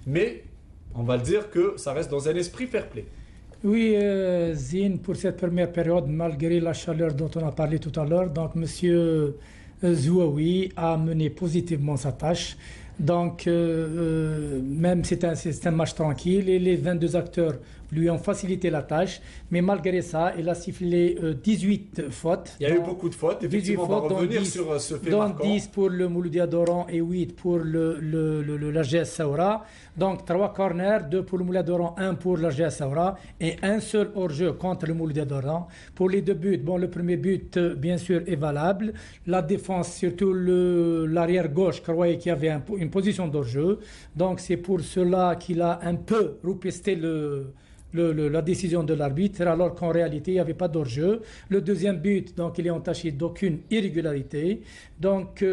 mais on va le dire que ça reste dans un esprit fair play. Oui, Zine, pour cette première période, malgré la chaleur dont on a parlé tout à l'heure, donc Monsieur Zouaoui a mené positivement sa tâche. Donc, même c'est un match tranquille et les 22 acteurs lui ont facilité la tâche. Mais malgré ça, il a sifflé 18 fautes. Il y a eu beaucoup de fautes. Effectivement, on va revenir sur ce fait marquant. 10 pour le Mouloudia d'Oran et 8 pour l'AGS Saoura. Donc, 3 corners, 2 pour le Mouloudia d'Oran, 1 pour l'AGS Saoura et un seul hors-jeu contre le Mouloudia d'Oran. Pour les deux buts, bon, le premier but, bien sûr, est valable. La défense, surtout l'arrière gauche, croyait qu'il y avait une position d'hors-jeu. Donc, c'est pour cela qu'il a un peu repesté la décision de l'arbitre, alors qu'en réalité, il n'y avait pas d'hors-jeu. Le deuxième but, donc, il est entaché d'aucune irrégularité. Donc,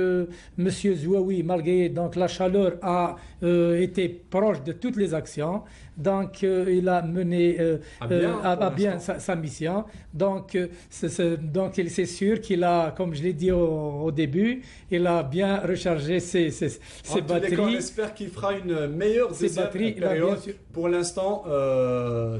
Monsieur Zouaoui, malgré donc, la chaleur, a été proche de toutes les actions. Donc, il a mené bien sa mission. Donc, c'est sûr qu'il a, comme je l'ai dit au début, il a bien rechargé ses batteries. On espère qu'il fera une meilleure deuxième période. Pour l'instant,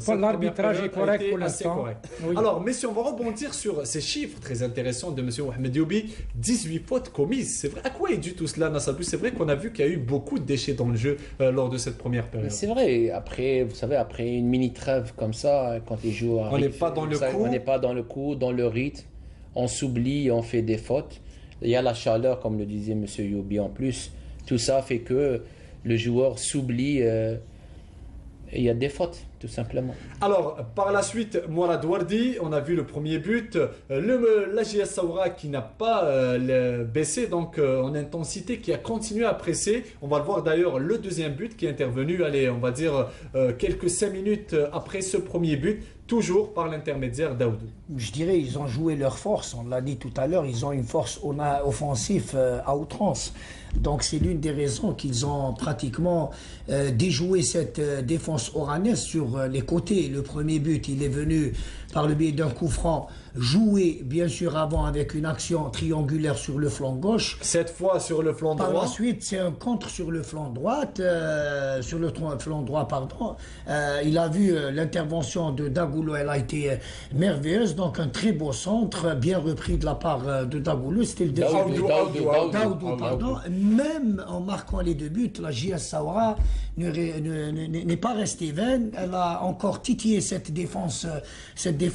l'arbitrage est correct pour l'instant. Oui. Alors, messieurs, on va rebondir sur ces chiffres très intéressants de M. Mohamed Youbi. 18 fautes commises. C'est vrai. À quoi est dû tout cela, Nassablou? C'est vrai qu'on a vu qu'il y a eu beaucoup de déchets dans le jeu lors de cette première période. C'est vrai. Après, vous savez, après une mini trêve comme ça, quand les joueurs on n'est pas dans le coup. On n'est pas dans le coup, dans le rythme. On s'oublie, on fait des fautes. Il y a la chaleur, comme le disait M. Youbi en plus. Tout ça fait que le joueur s'oublie. Il y a des fautes, tout simplement. Alors, par la suite, Mourad Wardi, on a vu le premier but. L'AGS Saoura qui n'a pas baissé donc en intensité, qui a continué à presser. On va le voir d'ailleurs, le deuxième but qui est intervenu, allez, on va dire quelques 5 minutes après ce premier but, toujours par l'intermédiaire d'Aoudou. Je dirais ils ont joué leur force, on l'a dit tout à l'heure, ils ont une force offensive à outrance. Donc c'est l'une des raisons qu'ils ont pratiquement déjoué cette défense oranaise sur les côtés. Le premier but, il est venu par le biais d'un coup franc, joué bien sûr avant avec une action triangulaire sur le flanc gauche. Cette fois sur le flanc droit. Par la suite, c'est un contre sur le flanc droit, flanc droit, pardon. Il a vu l'intervention de Dagoulou, elle a été merveilleuse, donc un très beau centre, bien repris de la part de Dagoulou. C'était le deuxième but. Daoudou, pardon. Même en marquant les deux buts, la JS Saoura n'est pas restée vaine. Elle a encore titillé cette défense.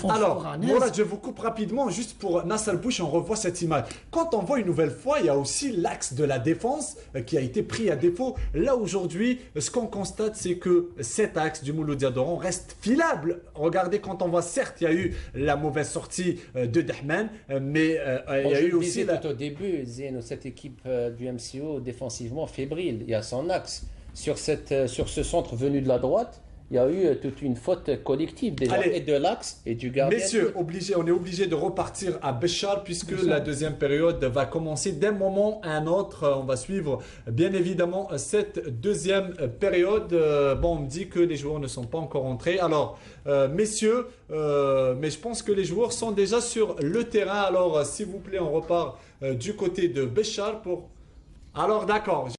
Alors, oranaise. Mourad, je vous coupe rapidement, juste pour Nassal Bouch, on revoit cette image. Quand on voit une nouvelle fois, il y a aussi l'axe de la défense qui a été pris à défaut. Là, aujourd'hui, ce qu'on constate, c'est que cet axe du Mouloudia d'Oran reste filable. Regardez, quand on voit, certes, il y a eu la mauvaise sortie de Dahman, mais il y a eu aussi... Tout au début, cette équipe du MCO, défensivement fébrile, il y a son axe. Sur ce centre venu de la droite, il y a eu toute une faute collective déjà, et de l'axe et du gardien. Messieurs, on est obligé de repartir à Béchar puisque la deuxième période va commencer d'un moment à un autre. On va suivre bien évidemment cette deuxième période. Bon, on me dit que les joueurs ne sont pas encore entrés. Alors, messieurs, mais je pense que les joueurs sont déjà sur le terrain. Alors, s'il vous plaît, on repart du côté de Béchar pour... Alors, d'accord.